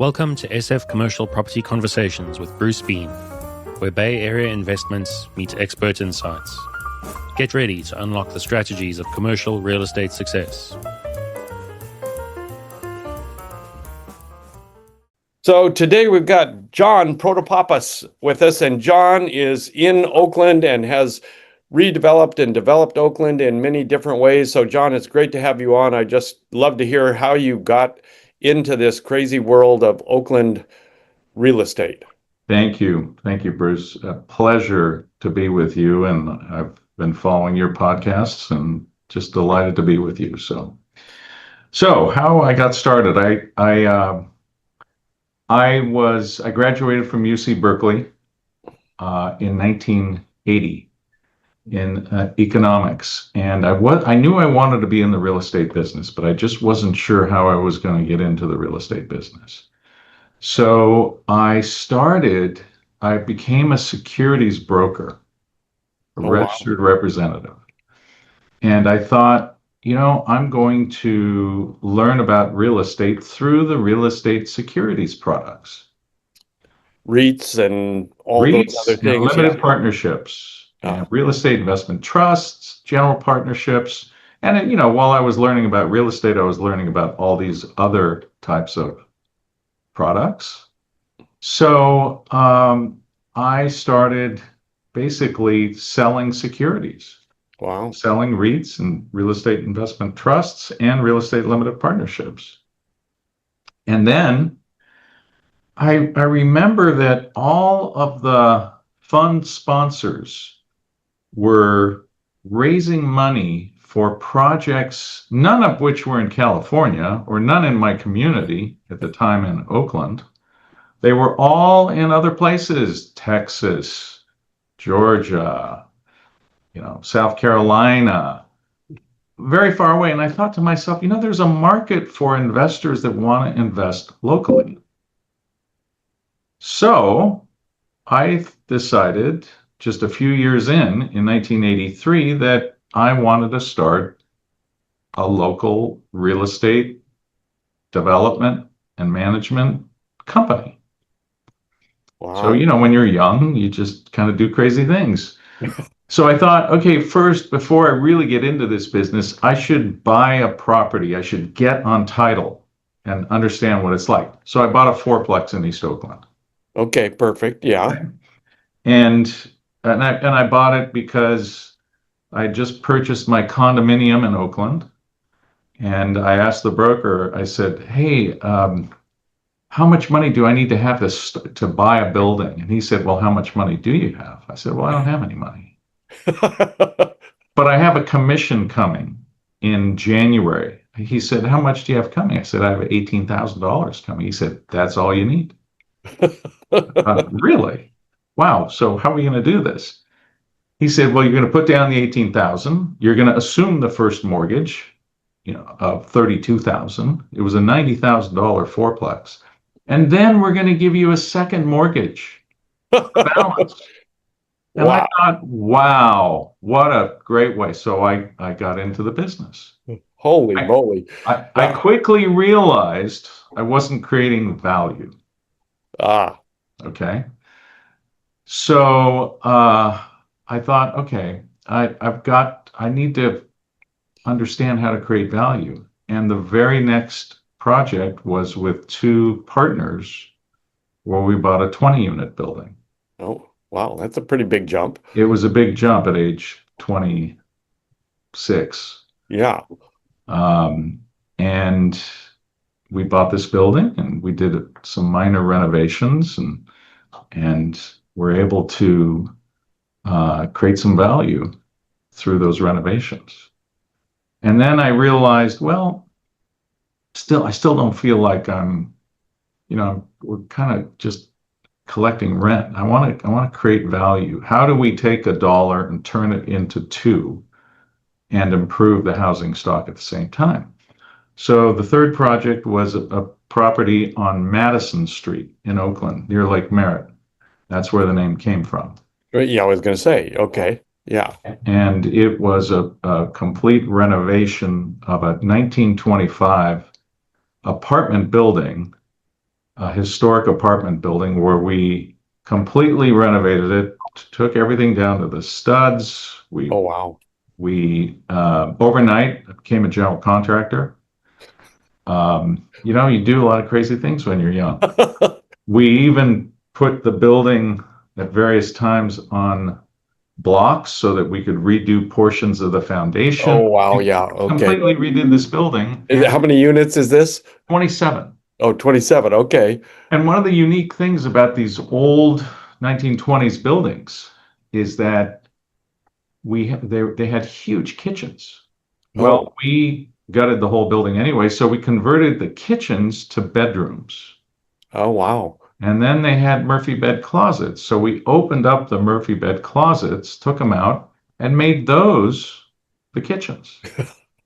Welcome to SF Commercial Property Conversations with Bruce Bean, where Bay Area investments meet expert insights. Get ready to unlock the strategies of commercial real estate success. So today we've got John Protopappas with us, and John is in Oakland and has redeveloped and developed Oakland in many different ways. So John, it's great to have you on. I just love to hear how you got into this crazy world of Oakland real estate. Thank you. Thank you, Bruce. A pleasure to be with you. And I've been following your podcasts and just delighted to be with you. So how I got started, I graduated from UC Berkeley in 1980 in economics, and I knew I wanted to be in the real estate business, but I just wasn't sure how I was going to get into the real estate business. So I became a securities broker, a registered representative, and I thought, I'm going to learn about real estate through the real estate securities products. REITs and all those other things. Limited partnerships, real estate investment trusts, general partnerships. And, while I was learning about real estate, I was learning about all these other types of products. So I started basically selling securities. Wow. Selling REITs and real estate investment trusts and real estate limited partnerships. And then I remember that all of the fund sponsors were raising money for projects, none of which were in California or none in my community at the time in Oakland. They were all in other places, Texas, Georgia, South Carolina, very far away. And I thought to myself, there's a market for investors that want to invest locally. So I decided just a few years in 1983, that I wanted to start a local real estate development and management company. Wow. So, when you're young, you just kind of do crazy things. So I thought, okay, first, before I really get into this business, I should buy a property. I should get on title and understand what it's like. So I bought a fourplex in East Oakland. Okay, perfect. Yeah. And I bought it because I just purchased my condominium in Oakland. And I asked the broker, I said, hey, how much money do I need to have to buy a building? And he said, well, how much money do you have? I said, well, I don't have any money. But I have a commission coming in January. He said, how much do you have coming? I said, I have $18,000 coming. He said, that's all you need. Really? Wow. So how are we going to do this? He said, well, you're going to put down the 18,000. You're going to assume the first mortgage, of 32,000. It was a $90,000 fourplex. And then we're going to give you a second mortgage balance. And Wow. I thought, wow, what a great way. So I got into the business. Holy moly. I quickly realized I wasn't creating value. Okay. So I thought, okay, I need to understand how to create value. And the very next project was with two partners where we bought a 20-unit building. Oh, wow. That's a pretty big jump. It was a big jump at age 26. Yeah. And we bought this building and we did some minor renovations and were able to create some value through those renovations. And then I realized, well, I still don't feel like we're kind of just collecting rent. I want to create value. How do we take $1 and turn it into $2 and improve the housing stock at the same time? So the third project was a property on Madison Street in Oakland near Lake Merritt. That's where the name came from. Yeah, I was going to say, okay. Yeah. And it was a complete renovation of a 1925 apartment building a historic apartment building where we completely renovated it, took everything down to the studs. Oh, wow. We overnight became a general contractor. You do a lot of crazy things when you're young. We even put the building at various times on blocks so that we could redo portions of the foundation. Oh, wow. We Yeah. Okay. completely redid this building. How many units is this? 27. Oh, 27. Okay. And one of the unique things about these old 1920s buildings is that they had huge kitchens. Well, Oh, we gutted the whole building anyway, so we converted the kitchens to bedrooms. oh, wow. And then they had Murphy bed closets. So we opened up the Murphy bed closets, took them out, and made those the kitchens.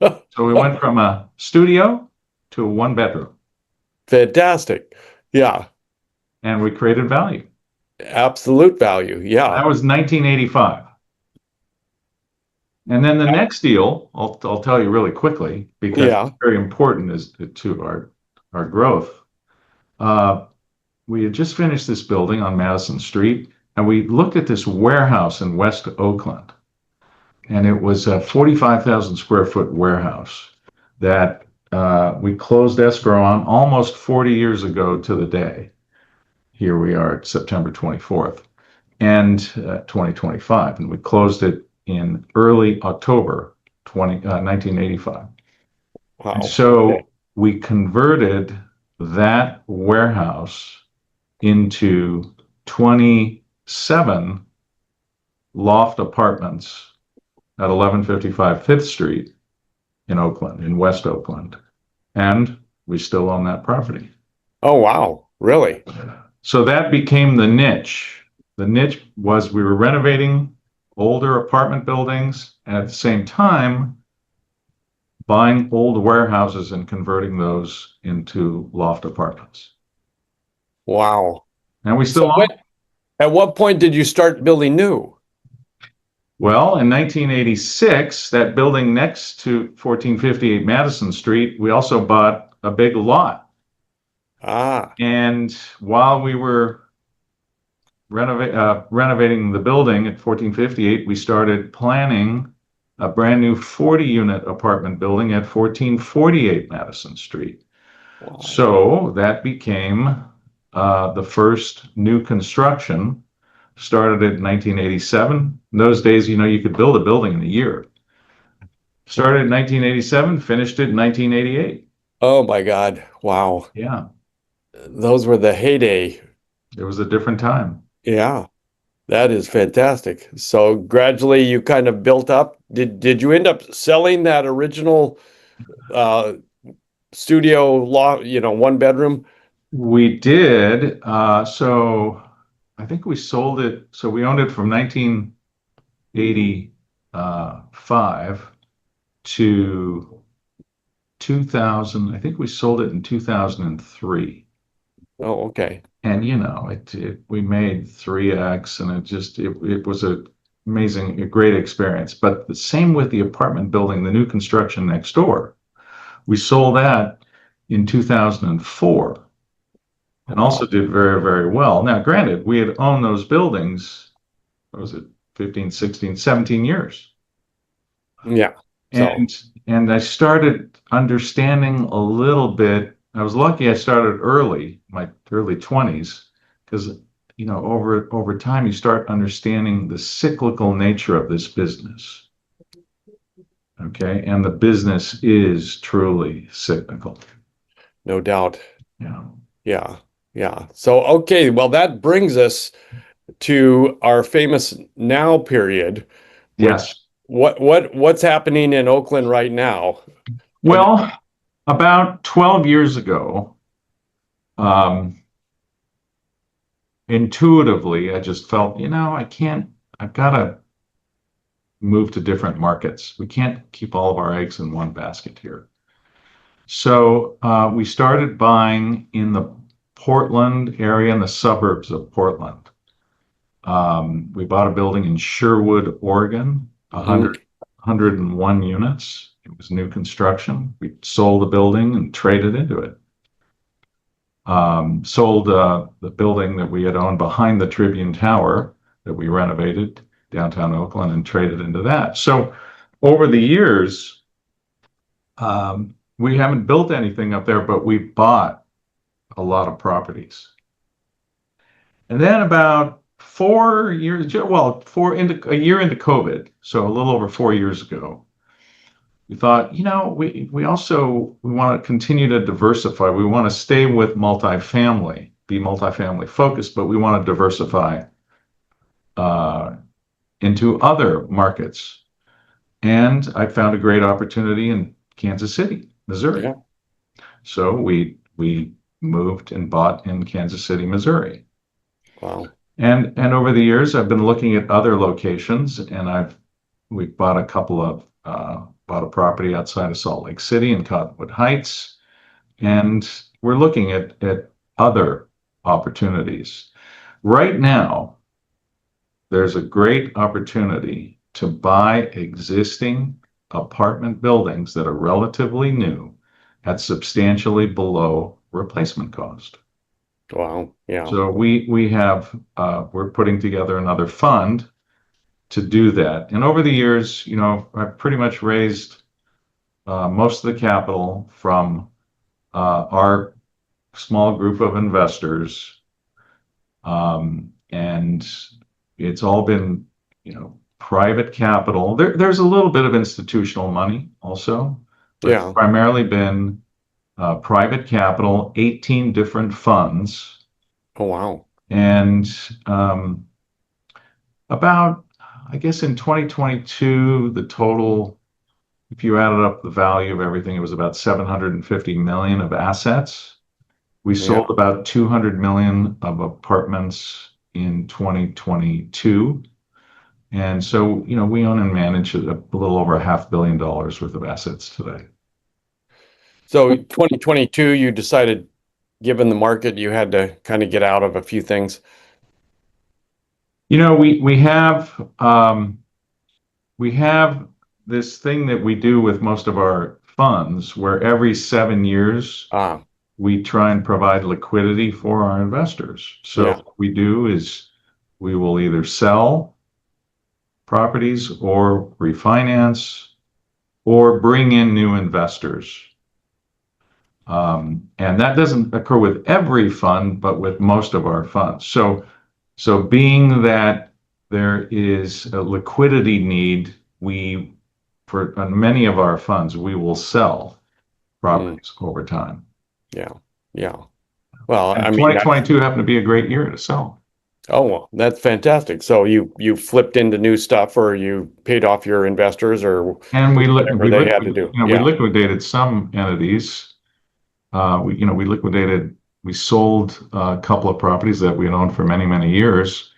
So we went from a studio to a one bedroom, Fantastic. Yeah. and we created value. Absolute value. Yeah. That was 1985. And then the next deal, I'll tell you really quickly because Yeah. it's very important as to our growth. We had just finished this building on Madison Street, and we looked at this warehouse in West Oakland, and it was a 45,000 square foot warehouse that we closed escrow on almost 40 years ago to the day. Here we are at September 24th, and 2025, and we closed it in early October 1985. Wow. And so we converted that warehouse into 27 loft apartments at 1155 Fifth Street in Oakland, in West Oakland. And we still own that property. Oh, wow. Really? So that became the niche. The niche was we were renovating older apartment buildings and at the same time buying old warehouses and converting those into loft apartments. Wow. And we still So own. at what point did you start building new? Well, in 1986, that building next to 1458 Madison Street, we also bought a big lot. Ah, And while we were renovating the building at 1458, we started planning a brand new 40-unit apartment building at 1448 Madison Street. wow. So that became the first new construction. Started in 1987. In those days, you could build a building in a year. Started in 1987, finished it in 1988. Oh my God. Wow. Yeah, Those were the heyday. it was a different time. Yeah. That is fantastic. So gradually you kind of built up. Did you end up selling that original uh studio law, one bedroom? We did. So I think we sold it. So we owned it from 1985 to 2000. I think we sold it in 2003. Oh, okay. And we made 3x, and it was a great experience. But the same with the apartment building, the new construction next door. We sold that in 2004 and also did very, very well. Now, granted, we had owned those buildings, what was it, 15, 16, 17 years. Yeah. And I started understanding a little bit. I was lucky I started early, my early 20s, because over time you start understanding the cyclical nature of this business. Okay, and the business is truly cyclical. No doubt. Yeah. Yeah. Yeah. So, okay. Well, that brings us to our famous now period. Yes. What's happening in Oakland right now? Well, about 12 years ago, intuitively, I just felt, I've got to move to different markets. We can't keep all of our eggs in one basket here. So we started buying in the Portland area, in the suburbs of Portland. We bought a building in Sherwood, Oregon, 101 units. It was new construction. We sold the building and traded into it. Sold the building that we had owned behind the Tribune Tower that we renovated downtown Oakland and traded into that. So over the years, we haven't built anything up there, but we bought a lot of properties. And then about 4 years, well, a year into COVID, so a little over 4 years ago, we thought, we want to continue to diversify. We want to stay with multifamily, be multifamily focused, but we want to diversify into other markets. And I found a great opportunity in Kansas City, Missouri. Yeah. So we moved and bought in Kansas City, Missouri. Wow. And over the years, I've been looking at other locations, and we bought a property outside of Salt Lake City in Cottonwood Heights, and we're looking at other opportunities. Right now, there's a great opportunity to buy existing apartment buildings that are relatively new at substantially below replacement cost. Wow. Yeah. So we're putting together another fund to do that. And over the years, I've pretty much raised most of the capital from our small group of investors. And it's all been, private capital. There's a little bit of institutional money also, but Yeah. it's primarily been private capital, 18 different funds. Oh, wow. And about, I guess in 2022, the total, if you added up the value of everything, it was about 750 million of assets. We sold about 200 million of apartments in 2022. And so, we own and manage a little over $500 million worth of assets today. So 2022, you decided, given the market, you had to kind of get out of a few things. We have this thing that we do with most of our funds where every 7 years we try and provide liquidity for our investors. So what we do is we will either sell properties or refinance or bring in new investors. And that doesn't occur with every fund, but with most of our funds. So being that there is a liquidity need, on many of our funds, we will sell properties over time. Yeah. Yeah. Well, and 2022 happened to be a great year to sell. Oh, well, that's fantastic. So you flipped into new stuff, or you paid off your investors, or whatever they had to do. We liquidated some entities. We sold a couple of properties that we had owned for many, many years.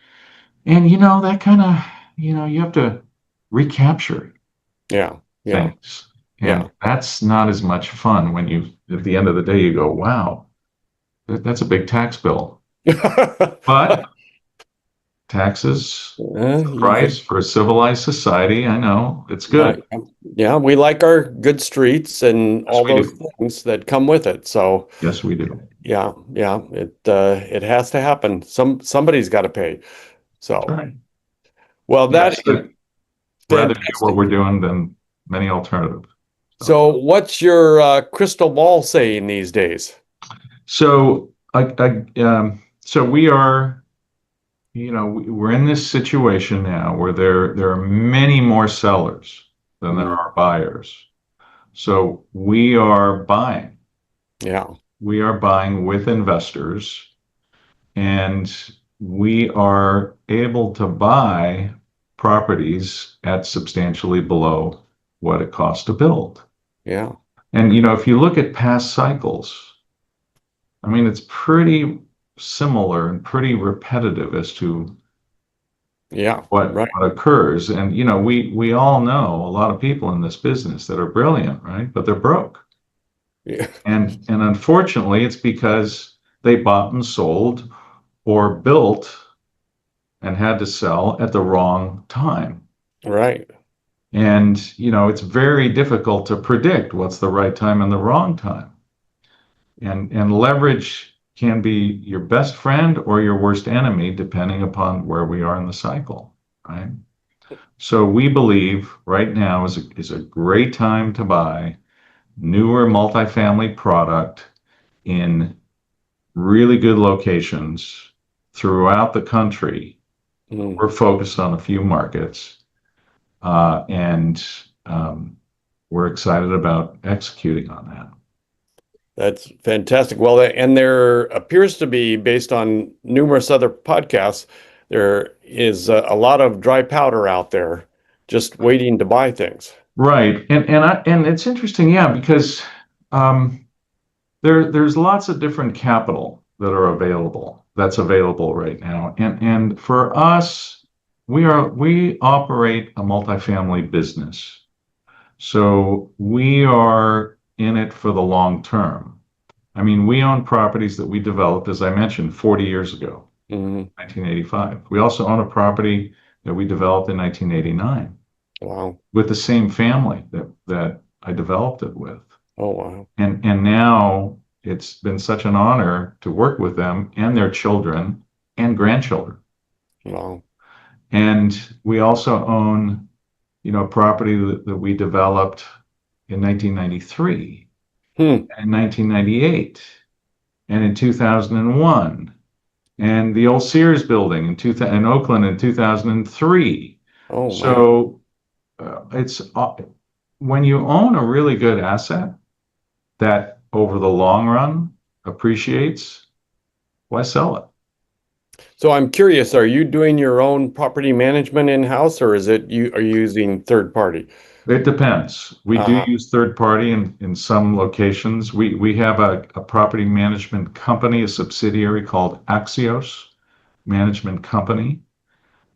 And, that kind of, you have to recapture things. And that's not as much fun when at the end of the day, you go, wow, that's a big tax bill. But taxes, price for a civilized society. I know it's good. Yeah, we like our good streets and all those things that come with it. So yes, we do. Yeah, it has to happen. Somebody's got to pay. So, right. Well, that's rather do what we're doing than many alternatives. So, what's your crystal ball saying these days? So, so we are. We're in this situation now where there are many more sellers than there are buyers. So we are buying. Yeah. We are buying with investors, and we are able to buy properties at substantially below what it costs to build. Yeah. And, if you look at past cycles, I mean, it's pretty similar and pretty repetitive as to what occurs. And we all know a lot of people in this business that are brilliant, right? But they're broke. Yeah. And unfortunately, it's because they bought and sold or built and had to sell at the wrong time. Right. And it's very difficult to predict what's the right time and the wrong time. And leverage can be your best friend or your worst enemy, depending upon where we are in the cycle, right? So we believe right now is a great time to buy newer multifamily product in really good locations throughout the country. We're focused on a few markets, and we're excited about executing on that. That's fantastic. Well, and there appears to be, based on numerous other podcasts, there is a lot of dry powder out there just waiting to buy things. Right, and it's interesting, yeah, because there's lots of different capital that's available right now, and for us, we operate a multifamily business, so we are in it for the long term. I mean, we own properties that we developed, as I mentioned, 40 years ago, 1985. We also own a property that we developed in 1989. Wow. With the same family that I developed it with. Oh, wow. And now it's been such an honor to work with them and their children and grandchildren. Wow. And we also own, property that we developed in 1993 and 1998 and in 2001 and the old Sears building in Oakland in 2003. Oh, so it's when you own a really good asset that over the long run appreciates, why sell it? So I'm curious, are you doing your own property management in-house, or are you using third party? It depends. We do use third party in some locations. We have a property management company, a subsidiary called Axios Management Company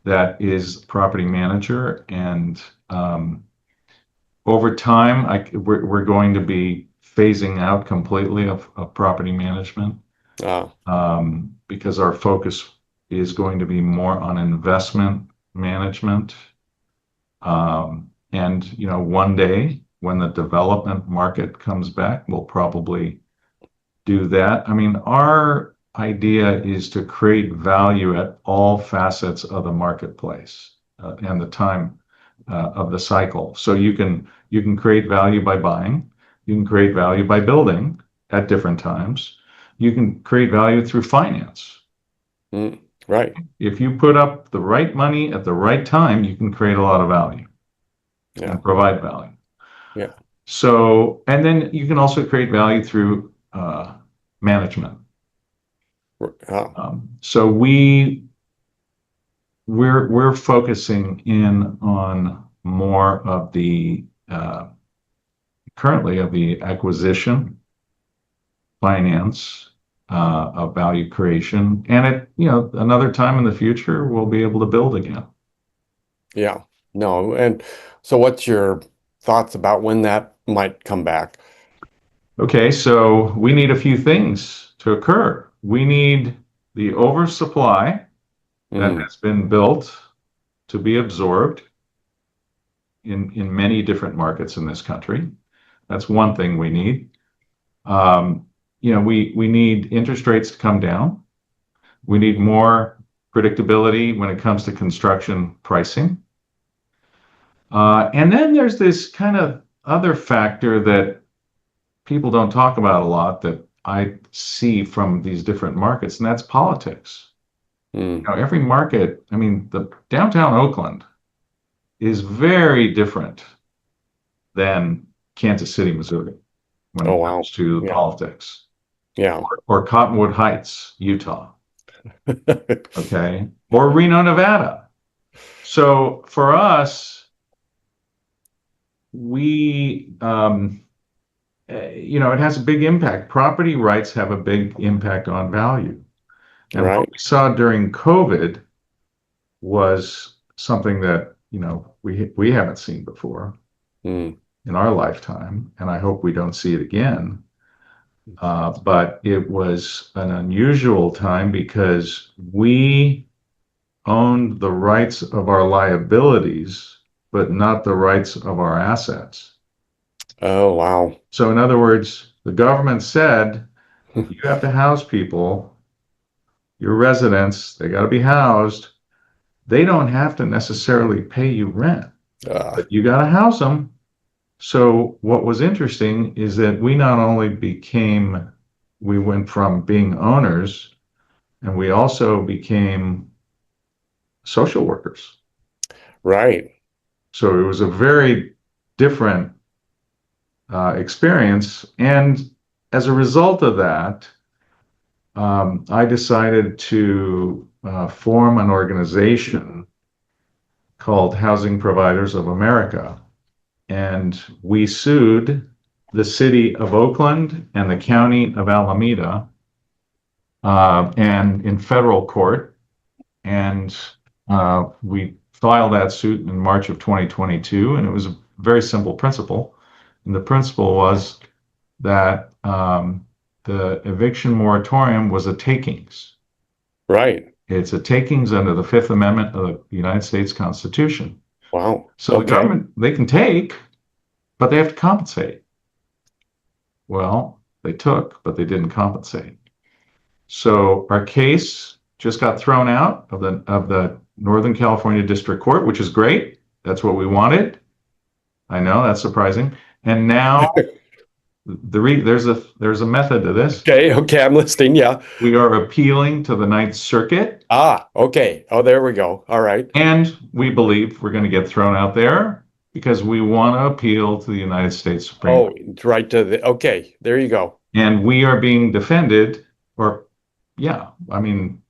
that is property manager, and over time we're going to be phasing out completely of property management because our focus is going to be more on investment management. And one day when the development market comes back, we'll probably do that. I mean, our idea is to create value at all facets of the marketplace and the time of the cycle. So you can create value by buying, you can create value by building at different times, you can create value through finance. Right. If you put up the right money at the right time, you can create a lot of value and provide value. Yeah. So, and then you can also create value through management. So we're focusing in on more of the currently of the acquisition, finance, of value creation, and at another time in the future we'll be able to build again. Yeah. No, and so what's your thoughts about when that might come back? Okay, so we need a few things to occur. We need the oversupply that has been built to be absorbed in many different markets in this country. That's one thing we need. We need interest rates to come down. We need more predictability when it comes to construction pricing. And then there's this kind of other factor that people don't talk about a lot that I see from these different markets, and that's politics. Every market, I mean, the downtown Oakland is very different than Kansas City, Missouri, when it comes to politics. Yeah. Or Cottonwood Heights, Utah. Okay. Or Reno, Nevada. So for us, it has a big impact. Property rights have a big impact on value. And what we saw during COVID was something that, we haven't seen before in our lifetime, and I hope we don't see it again. But it was an unusual time because we owned the rights of our liabilities, but not the rights of our assets. Oh, wow. So in other words, the government said, You have to house people, your residents, they got to be housed. They don't have to necessarily pay you rent, but you got to house them. So what was interesting is that we not only we went from being owners, and we also became social workers. Right. So it was a very different experience. And as a result of that, I decided to form an organization called Housing Providers of America. And we sued the city of Oakland and the county of Alameda and in federal court. And we filed that suit in March of 2022. And it was a very simple principle. And the principle was that the eviction moratorium was a takings. Right. It's a takings under the Fifth Amendment of the United States Constitution. Wow. So the government, they can take, but they have to compensate. Well, they took, but they didn't compensate. So our case just got thrown out of the Northern California District Court, which is great. That's what we wanted. I know that's surprising. And now there's a method to this. Okay, I'm listening. Yeah. We are appealing to the Ninth Circuit. Okay. Oh, there we go. All right. And we believe we're going to get thrown out there because we want to appeal to the United States Supreme Court. Oh, it's right to okay, there you go. And we are being defended, I mean,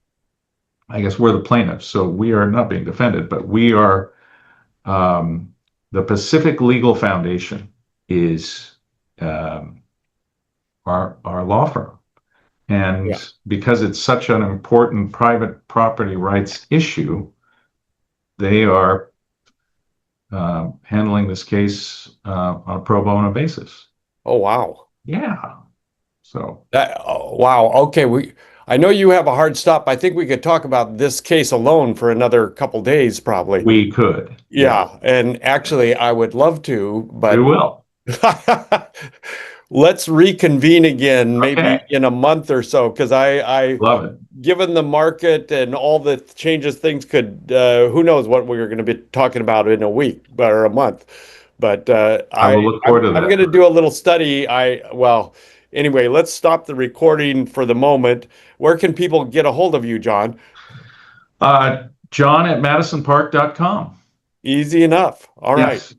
I guess we're the plaintiffs, so we are not being defended, but we are, the Pacific Legal Foundation is our law firm. And because it's such an important private property rights issue, they are handling this case on a pro bono basis. Oh, wow. Yeah. So wow. Okay. I know you have a hard stop. I think we could talk about this case alone for another couple days, probably. We could. Yeah. And actually, I would love to, but we will. Let's reconvene again, maybe in a month or so, because I love it. Given the market and all the changes things could, who knows what we're going to be talking about in a week or a month. But I will look forward to that. I'm going to do a little study. Anyway, let's stop the recording for the moment. Where can people get a hold of you, John? John@madisonpark.com. Easy enough. All right.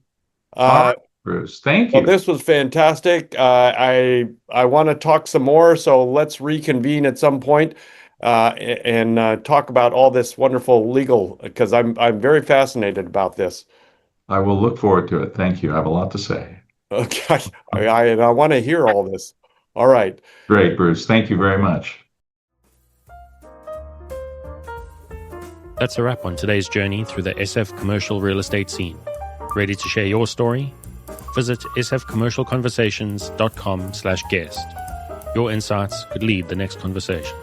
All right, Bruce. Thank you. Well, this was fantastic. I want to talk some more, so let's reconvene at some point and talk about all this wonderful legal, because I'm very fascinated about this. I will look forward to it. Thank you. I have a lot to say. Okay. I want to hear all this. All right. Great, Bruce. Thank you very much. That's a wrap on today's journey through the SF commercial real estate scene. Ready to share your story? Visit sfcommercialconversations.com/guest. Your insights could lead the next conversation.